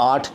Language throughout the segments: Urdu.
8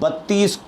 32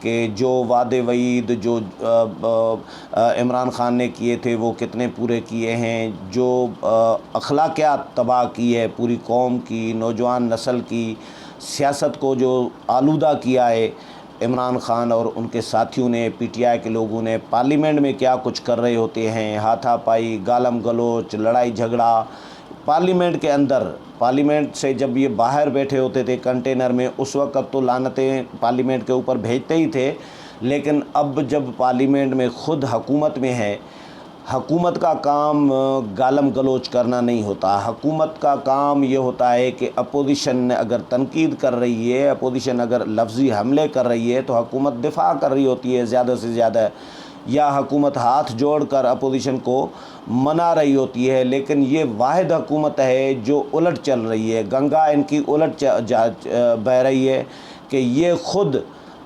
کہ جو وعدے وعید جو عمران خان نے کیے تھے وہ کتنے پورے کیے ہیں، جو اخلاقیات تباہ کی ہے پوری قوم کی، نوجوان نسل کی سیاست کو جو آلودہ کیا ہے عمران خان اور ان کے ساتھیوں نے، پی ٹی آئی کے لوگوں نے، پارلیمنٹ میں کیا کچھ کر رہے ہوتے ہیں، ہاتھا پائی، گالم گلوچ، لڑائی جھگڑا پارلیمنٹ کے اندر۔ پارلیمنٹ سے جب یہ باہر بیٹھے ہوتے تھے کنٹینر میں، اس وقت تو لعنتیں پارلیمنٹ کے اوپر بھیجتے ہی تھے، لیکن اب جب پارلیمنٹ میں خود حکومت میں ہے، حکومت کا کام گالم گلوچ کرنا نہیں ہوتا، حکومت کا کام یہ ہوتا ہے کہ اپوزیشن اگر تنقید کر رہی ہے، اپوزیشن اگر لفظی حملے کر رہی ہے تو حکومت دفاع کر رہی ہوتی ہے زیادہ سے زیادہ، یا حکومت ہاتھ جوڑ کر اپوزیشن کو منا رہی ہوتی ہے۔ لیکن یہ واحد حکومت ہے جو الٹ چل رہی ہے، گنگا ان کی الٹ بہہ رہی ہے کہ یہ خود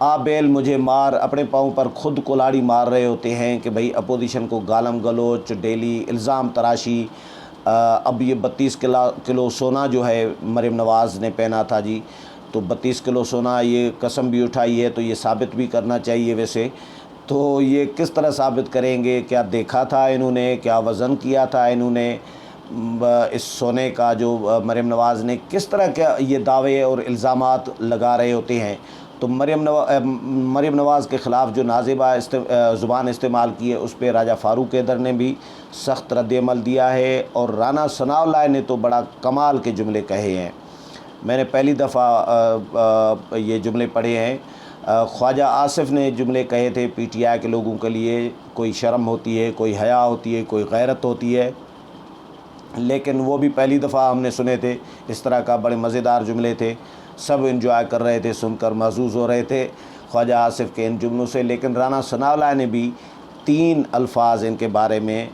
آ بیل مجھے مار، اپنے پاؤں پر خود کلاڑی مار رہے ہوتے ہیں کہ بھئی اپوزیشن کو گالم گلوچ، ڈیلی الزام تراشی۔ اب یہ 32 کلو سونا جو ہے مریم نواز نے پہنا تھا جی، تو 32 کلو سونا یہ قسم بھی اٹھائی ہے، تو یہ ثابت بھی کرنا چاہیے ویسے، تو یہ کس طرح ثابت کریں گے؟ کیا دیکھا تھا انہوں نے، کیا وزن کیا تھا انہوں نے اس سونے کا جو مریم نواز نے، کس طرح کیا یہ دعوے اور الزامات لگا رہے ہوتے ہیں؟ تو مریم نواز کے خلاف جو نازیبہ زبان استعمال کی ہے، اس پہ راجہ فاروق حیدر نے بھی سخت رد عمل دیا ہے، اور رانا ثناء اللہ نے تو بڑا کمال کے جملے کہے ہیں۔ میں نے پہلی دفعہ یہ جملے پڑھے ہیں۔ خواجہ آصف نے جملے کہے تھے پی ٹی آئی کے لوگوں کے لیے، کوئی شرم ہوتی ہے، کوئی حیا ہوتی ہے، کوئی غیرت ہوتی ہے، لیکن وہ بھی پہلی دفعہ ہم نے سنے تھے اس طرح کا، بڑے مزیدار جملے تھے، سب انجوائے کر رہے تھے، سن کر محظوظ ہو رہے تھے خواجہ آصف کے ان جملوں سے۔ لیکن رانا ثناء اللہ نے بھی 3 الفاظ ان کے بارے میں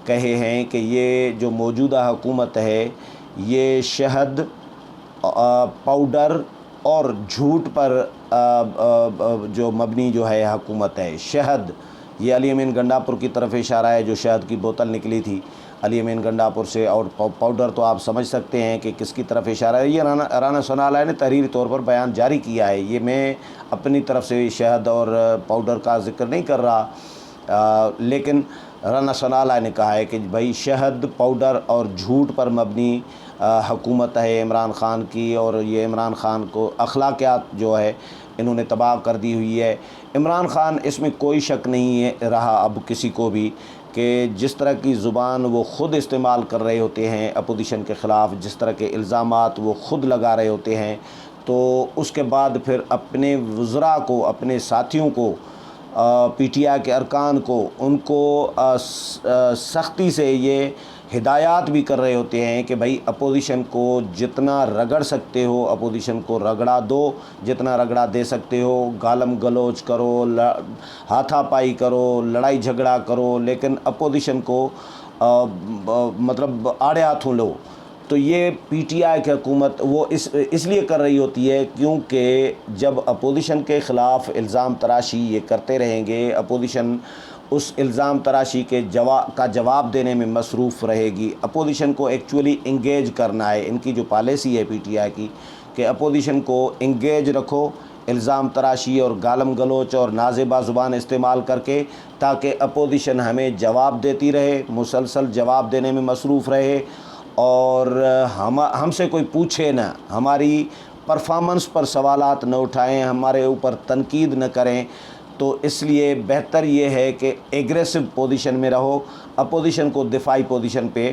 کہے ہیں کہ یہ جو موجودہ حکومت ہے یہ شہد، پاؤڈر اور جھوٹ پر جو مبنی جو ہے حکومت ہے۔ شہد، یہ علی امین گنڈاپور کی طرف اشارہ ہے جو شہد کی بوتل نکلی تھی علی امین گنڈاپور سے، اور پاؤڈر تو آپ سمجھ سکتے ہیں کہ کس کی طرف اشارہ ہے۔ یہ رانا ثناء اللہ نے تحریری طور پر بیان جاری کیا ہے، یہ میں اپنی طرف سے شہد اور پاؤڈر کا ذکر نہیں کر رہا، لیکن رانا ثناء اللہ نے کہا ہے کہ بھائی شہد، پاؤڈر اور جھوٹ پر مبنی حکومت ہے عمران خان کی، اور یہ عمران خان کو اخلاقیات جو ہے انہوں نے تباہ کر دی ہوئی ہے۔ عمران خان، اس میں کوئی شک نہیں ہے رہا اب کسی کو بھی کہ جس طرح کی زبان وہ خود استعمال کر رہے ہوتے ہیں اپوزیشن کے خلاف، جس طرح کے الزامات وہ خود لگا رہے ہوتے ہیں، تو اس کے بعد پھر اپنے وزراء کو، اپنے ساتھیوں کو، پی ٹی آئی کے ارکان کو، ان کو سختی سے یہ ہدایات بھی کر رہے ہوتے ہیں کہ بھائی اپوزیشن کو جتنا رگڑ سکتے ہو اپوزیشن کو رگڑا دو، جتنا رگڑا دے سکتے ہو، گالم گلوچ کرو، ہاتھا پائی کرو، لڑائی جھگڑا کرو، لیکن اپوزیشن کو مطلب آڑے ہاتھوں لو۔ تو یہ پی ٹی آئی کی حکومت وہ اس لیے کر رہی ہوتی ہے کیونکہ جب اپوزیشن کے خلاف الزام تراشی یہ کرتے رہیں گے، اپوزیشن اس الزام تراشی کے جواب دینے میں مصروف رہے گی۔ اپوزیشن کو ایکچولی انگیج کرنا ہے، ان کی جو پالیسی ہے پی ٹی آئی کی کہ اپوزیشن کو انگیج رکھو الزام تراشی اور گالم گلوچ اور نازیبہ زبان استعمال کر کے، تاکہ اپوزیشن ہمیں جواب دیتی رہے، مسلسل جواب دینے میں مصروف رہے، اور ہم سے کوئی پوچھے نہ، ہماری پرفارمنس پر سوالات نہ اٹھائیں، ہمارے اوپر تنقید نہ کریں۔ تو اس لیے بہتر یہ ہے کہ ایگریسو پوزیشن میں رہو، اپوزیشن کو دفاعی پوزیشن پہ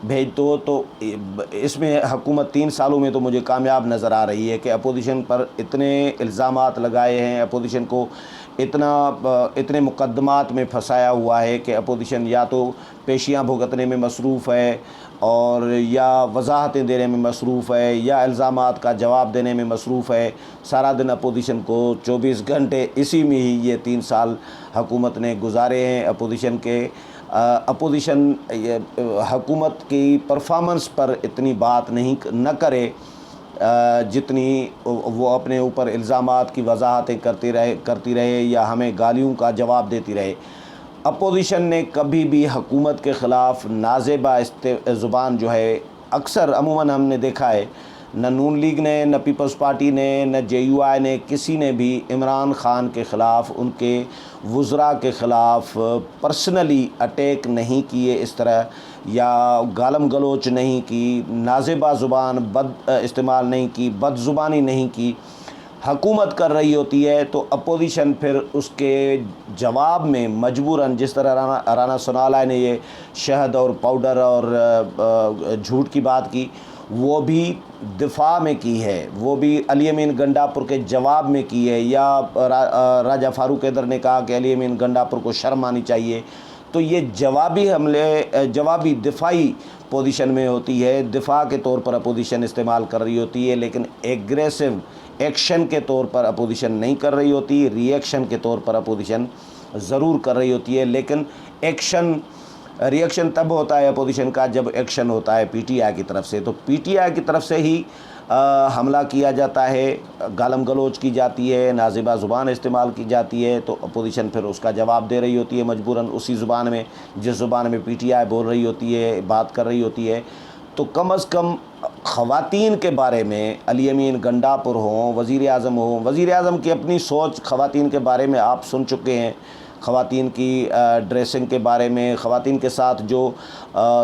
بھیج دو۔ تو اس میں حکومت 3 سالوں میں تو مجھے کامیاب نظر آ رہی ہے کہ اپوزیشن پر اتنے الزامات لگائے ہیں، اپوزیشن کو اتنے مقدمات میں پھنسایا ہوا ہے کہ اپوزیشن یا تو پیشیاں بھگتنے میں مصروف ہے، اور یا وضاحتیں دینے میں مصروف ہے، یا الزامات کا جواب دینے میں مصروف ہے۔ سارا دن اپوزیشن کو 24 گھنٹے اسی میں ہی یہ 3 سال حکومت نے گزارے ہیں۔ اپوزیشن حکومت کی پرفارمنس پر اتنی بات نہ کرے جتنی وہ اپنے اوپر الزامات کی وضاحتیں کرتی رہے یا ہمیں گالیوں کا جواب دیتی رہے۔ اپوزیشن نے کبھی بھی حکومت کے خلاف نازیبہ زبان جو ہے، اکثر عموماً ہم نے دیکھا ہے نہ نون لیگ نے، نہ پیپلز پارٹی نے، نہ جے یو آئی نے، کسی نے بھی عمران خان کے خلاف، ان کے وزراء کے خلاف پرسنلی اٹیک نہیں کیے اس طرح، یا گالم گلوچ نہیں کی، نازیبہ زبان استعمال نہیں کی، بد زبانی نہیں کی۔ حکومت کر رہی ہوتی ہے تو اپوزیشن پھر اس کے جواب میں مجبوراً، جس طرح رانا ثناءاللہ نے یہ شہد اور پاؤڈر اور جھوٹ کی بات کی، وہ بھی دفاع میں کی ہے، وہ بھی علی امین گنڈاپور کے جواب میں کی ہے، یا راجہ فاروق حیدر نے کہا کہ علی امین گنڈاپور کو شرم آنی چاہیے۔ تو یہ جوابی حملے، جوابی دفاعی پوزیشن میں ہوتی ہے، دفاع کے طور پر اپوزیشن استعمال کر رہی ہوتی ہے، لیکن ایگریسو ایکشن کے طور پر اپوزیشن نہیں کر رہی ہوتی، ری ایکشن کے طور پر اپوزیشن ضرور کر رہی ہوتی ہے۔ لیکن ری ایکشن تب ہوتا ہے اپوزیشن کا جب ایکشن ہوتا ہے پی ٹی آئی کی طرف سے، تو پی ٹی آئی کی طرف سے ہی حملہ کیا جاتا ہے، گالم گلوچ کی جاتی ہے، نازیبہ زبان استعمال کی جاتی ہے، تو اپوزیشن پھر اس کا جواب دے رہی ہوتی ہے مجبوراً اسی زبان میں جس زبان میں پی ٹی آئی بول رہی ہوتی ہے، بات کر رہی ہوتی ہے۔ تو کم از کم خواتین کے بارے میں علی امین گنڈاپور ہوں، وزیر اعظم کی اپنی سوچ خواتین کے بارے میں آپ سن چکے ہیں، خواتین کی ڈریسنگ کے بارے میں، خواتین کے ساتھ جو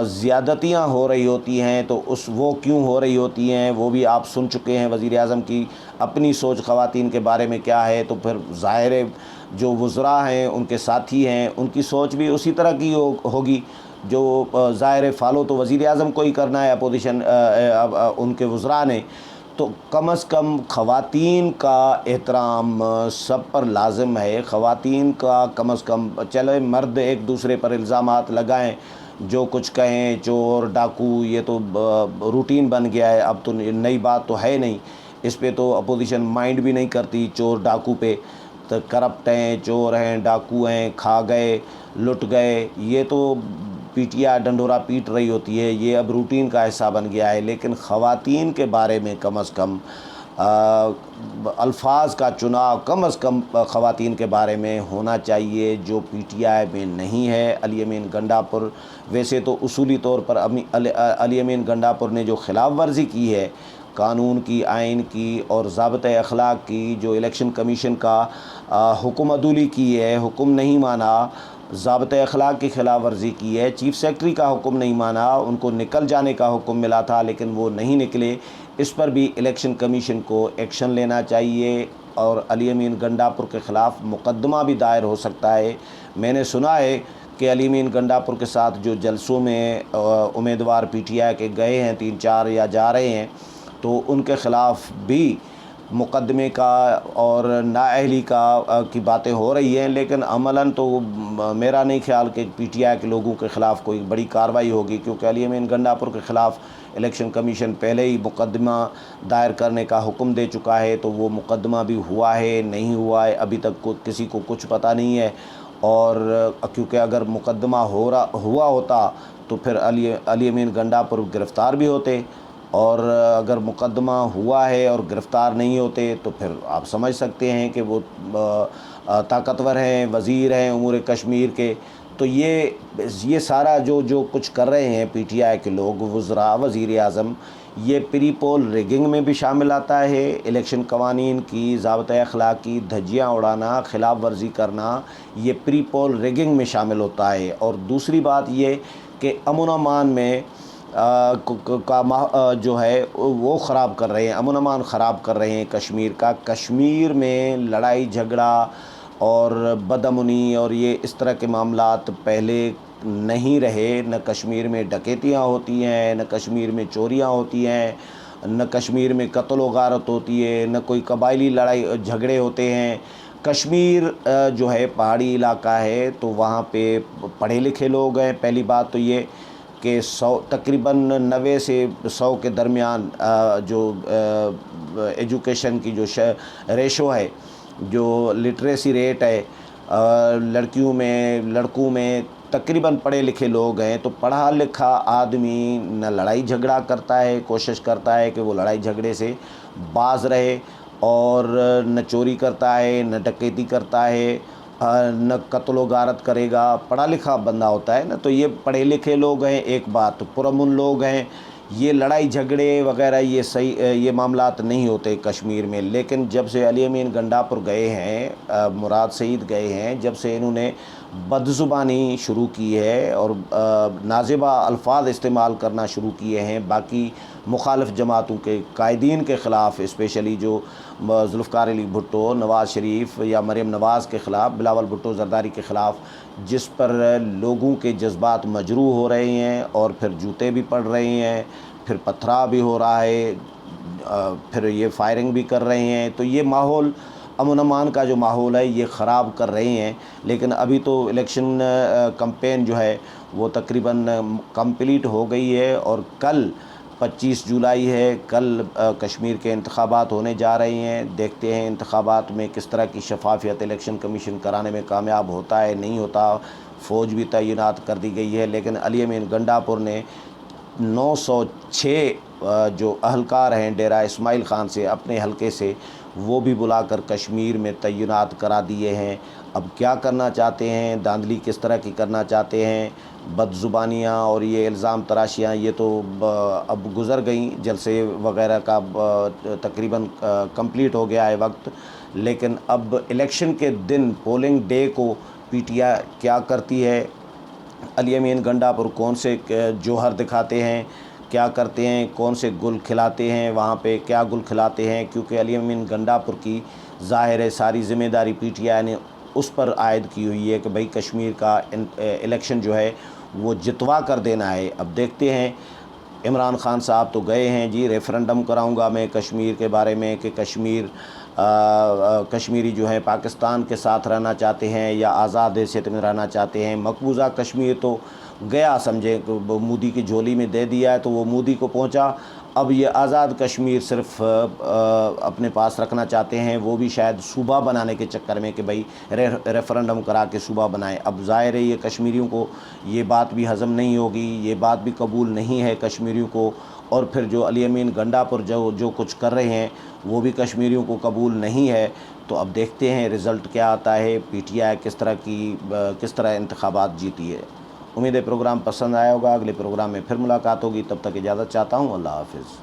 زیادتیاں ہو رہی ہوتی ہیں تو وہ کیوں ہو رہی ہوتی ہیں وہ بھی آپ سن چکے ہیں۔ وزیر اعظم کی اپنی سوچ خواتین کے بارے میں کیا ہے، تو پھر ظاہر ہے جو وزراء ہیں، ان کے ساتھی ہیں، ان کی سوچ بھی اسی طرح کی ہوگی۔ جو ظاہر فالو تو وزیر اعظم کو ہی کرنا ہے، اپوزیشن ان کے وزراء نے، تو کم از کم خواتین کا احترام سب پر لازم ہے۔ خواتین کا کم از کم، چلے مرد ایک دوسرے پر الزامات لگائیں، جو کچھ کہیں، چور ڈاکو، یہ تو روٹین بن گیا ہے، اب تو نئی بات تو ہے نہیں، اس پہ تو اپوزیشن مائنڈ بھی نہیں کرتی، چور ڈاکو پہ تو کرپٹ ہیں، چور ہیں، ڈاکو ہیں، کھا گئے، لٹ گئے، یہ تو پی ٹی آئی ڈنڈورا پیٹ رہی ہوتی ہے، یہ اب روٹین کا حصہ بن گیا ہے۔ لیکن خواتین کے بارے میں کم از کم الفاظ کا چناؤ کم از کم خواتین کے بارے میں ہونا چاہیے، جو پی ٹی آئی میں نہیں ہے۔ علی امین گنڈاپور ویسے تو اصولی طور پر علی امین گنڈاپور نے جو خلاف ورزی کی ہے قانون کی، آئین کی اور ضابطۂ اخلاق کی، جو الیکشن کمیشن کا حکم عدولی کی ہے، حکم نہیں مانا، ضابطۂ اخلاق کی خلاف ورزی کی ہے، چیف سیکرٹری کا حکم نہیں مانا، ان کو نکل جانے کا حکم ملا تھا لیکن وہ نہیں نکلے، اس پر بھی الیکشن کمیشن کو ایکشن لینا چاہیے، اور علی امین گنڈاپور کے خلاف مقدمہ بھی دائر ہو سکتا ہے۔ میں نے سنا ہے کہ علی امین گنڈاپور کے ساتھ جو جلسوں میں امیدوار پی ٹی آئی کے گئے ہیں 3-4 یا جا رہے ہیں، تو ان کے خلاف بھی مقدمے کا اور نااہلی کی باتیں ہو رہی ہیں، لیکن عملاً تو میرا نہیں خیال کہ پی ٹی آئی کے لوگوں کے خلاف کوئی بڑی کارروائی ہوگی، کیونکہ علی امین گنڈاپور کے خلاف الیکشن کمیشن پہلے ہی مقدمہ دائر کرنے کا حکم دے چکا ہے، تو وہ مقدمہ بھی ہوا ہے نہیں ہوا ہے ابھی تک کسی کو کچھ پتہ نہیں ہے، اور کیونکہ اگر مقدمہ ہوا ہوتا تو پھر علی امین گنڈاپور گرفتار بھی ہوتے، اور اگر مقدمہ ہوا ہے اور گرفتار نہیں ہوتے تو پھر آپ سمجھ سکتے ہیں کہ وہ طاقتور ہیں، وزیر ہیں امور کشمیر کے۔ تو یہ سارا جو کچھ کر رہے ہیں پی ٹی آئی کے لوگ، وزراء، وزیر اعظم، یہ پری پول ریگنگ میں بھی شامل آتا ہے، الیکشن قوانین کی، ضابطۂ اخلاق کی دھجیاں اڑانا، خلاف ورزی کرنا، یہ پری پول ریگنگ میں شامل ہوتا ہے۔ اور دوسری بات یہ کہ امن و امان میں جو ہے وہ خراب کر رہے ہیں، امن و امان خراب کر رہے ہیں کشمیر کا۔ کشمیر میں لڑائی جھگڑا اور بدامنی اور یہ اس طرح کے معاملات پہلے نہیں رہے، نہ کشمیر میں ڈکیتیاں ہوتی ہیں، نہ کشمیر میں چوریاں ہوتی ہیں، نہ کشمیر میں قتل و غارت ہوتی ہے، نہ کوئی قبائلی لڑائی جھگڑے ہوتے ہیں۔ کشمیر جو ہے پہاڑی علاقہ ہے، تو وہاں پہ پڑھے لکھے لوگ ہیں، پہلی بات تو یہ کہ تقریباً 90 سے 100 کے درمیان جو ایجوکیشن کی جو ریشو ہے، جو لٹریسی ریٹ ہے، لڑکیوں میں لڑکوں میں تقریباً پڑھے لکھے لوگ ہیں، تو پڑھا لکھا آدمی نہ لڑائی جھگڑا کرتا ہے، کوشش کرتا ہے کہ وہ لڑائی جھگڑے سے باز رہے، اور نہ چوری کرتا ہے، نہ ڈکیتی کرتا ہے، نہ قتل و غارت کرے گا، پڑھا لکھا بندہ ہوتا ہے نا۔ تو یہ پڑھے لکھے لوگ ہیں، ایک بات پرامن لوگ ہیں، یہ لڑائی جھگڑے وغیرہ یہ معاملات نہیں ہوتے کشمیر میں، لیکن جب سے علی امین گنڈاپور گئے ہیں، مراد سعید گئے ہیں، جب سے انہوں نے بدزبانی شروع کی ہے اور نازیبہ الفاظ استعمال کرنا شروع کیے ہیں باقی مخالف جماعتوں کے قائدین کے خلاف، اسپیشلی جو ذوالفقار علی بھٹو، نواز شریف یا مریم نواز کے خلاف، بلاول بھٹو زرداری کے خلاف، جس پر لوگوں کے جذبات مجروح ہو رہے ہیں اور پھر جوتے بھی پڑ رہے ہیں، پھر پتھرا بھی ہو رہا ہے، پھر یہ فائرنگ بھی کر رہے ہیں، تو یہ ماحول امن امان کا جو ماحول ہے یہ خراب کر رہے ہیں۔ لیکن ابھی تو الیکشن کمپین جو ہے وہ تقریباً کمپلیٹ ہو گئی ہے، اور کل 25 جولائی ہے، کل کشمیر کے انتخابات ہونے جا رہے ہیں۔ دیکھتے ہیں انتخابات میں کس طرح کی شفافیت الیکشن کمیشن کرانے میں کامیاب ہوتا ہے نہیں ہوتا۔ فوج بھی تعینات کر دی گئی ہے، لیکن علی امین گنڈاپور نے 906 جو اہلکار ہیں ڈیرہ اسماعیل خان سے، اپنے حلقے سے، وہ بھی بلا کر کشمیر میں تعینات کرا دیے ہیں۔ اب کیا کرنا چاہتے ہیں، دھاندلی کس طرح کی کرنا چاہتے ہیں، بدزبانیاں اور یہ الزام تراشیاں یہ تو اب گزر گئیں، جلسے وغیرہ کا تقریباً کمپلیٹ ہو گیا ہے وقت، لیکن اب الیکشن کے دن پولنگ ڈے کو پی ٹی آئی کیا کرتی ہے، علی امین گنڈاپور کون سے جوہر دکھاتے ہیں، کیا کرتے ہیں، کون سے گل کھلاتے ہیں، وہاں پہ کیا گل کھلاتے ہیں، کیونکہ علی امین گنڈاپور کی ظاہر ہے ساری ذمہ داری پی ٹی آئی نے اس پر عائد کی ہوئی ہے کہ بھئی کشمیر کا الیکشن جو ہے وہ جتوا کر دینا ہے۔ اب دیکھتے ہیں، عمران خان صاحب تو گئے ہیں جی، ریفرنڈم کراؤں گا میں کشمیر کے بارے میں کہ کشمیری جو ہے پاکستان کے ساتھ رہنا چاہتے ہیں یا آزاد حیثیت میں رہنا چاہتے ہیں۔ مقبوضہ کشمیر تو گیا، سمجھے مودی کی جھولی میں دے دیا ہے تو وہ مودی کو پہنچا۔ اب یہ آزاد کشمیر صرف اپنے پاس رکھنا چاہتے ہیں، وہ بھی شاید صوبہ بنانے کے چکر میں کہ بھئی ریفرنڈم کرا کے صوبہ بنائیں۔ اب ظاہر ہے یہ کشمیریوں کو یہ بات بھی ہضم نہیں ہوگی، یہ بات بھی قبول نہیں ہے کشمیریوں کو، اور پھر جو علی امین گنڈاپور جو کچھ کر رہے ہیں وہ بھی کشمیریوں کو قبول نہیں ہے۔ تو اب دیکھتے ہیں رزلٹ کیا آتا ہے، پی ٹی آئی کس طرح انتخابات جیتی ہے۔ امید ہے پروگرام پسند آیا ہوگا، اگلے پروگرام میں پھر ملاقات ہوگی، تب تک اجازت چاہتا ہوں، اللہ حافظ۔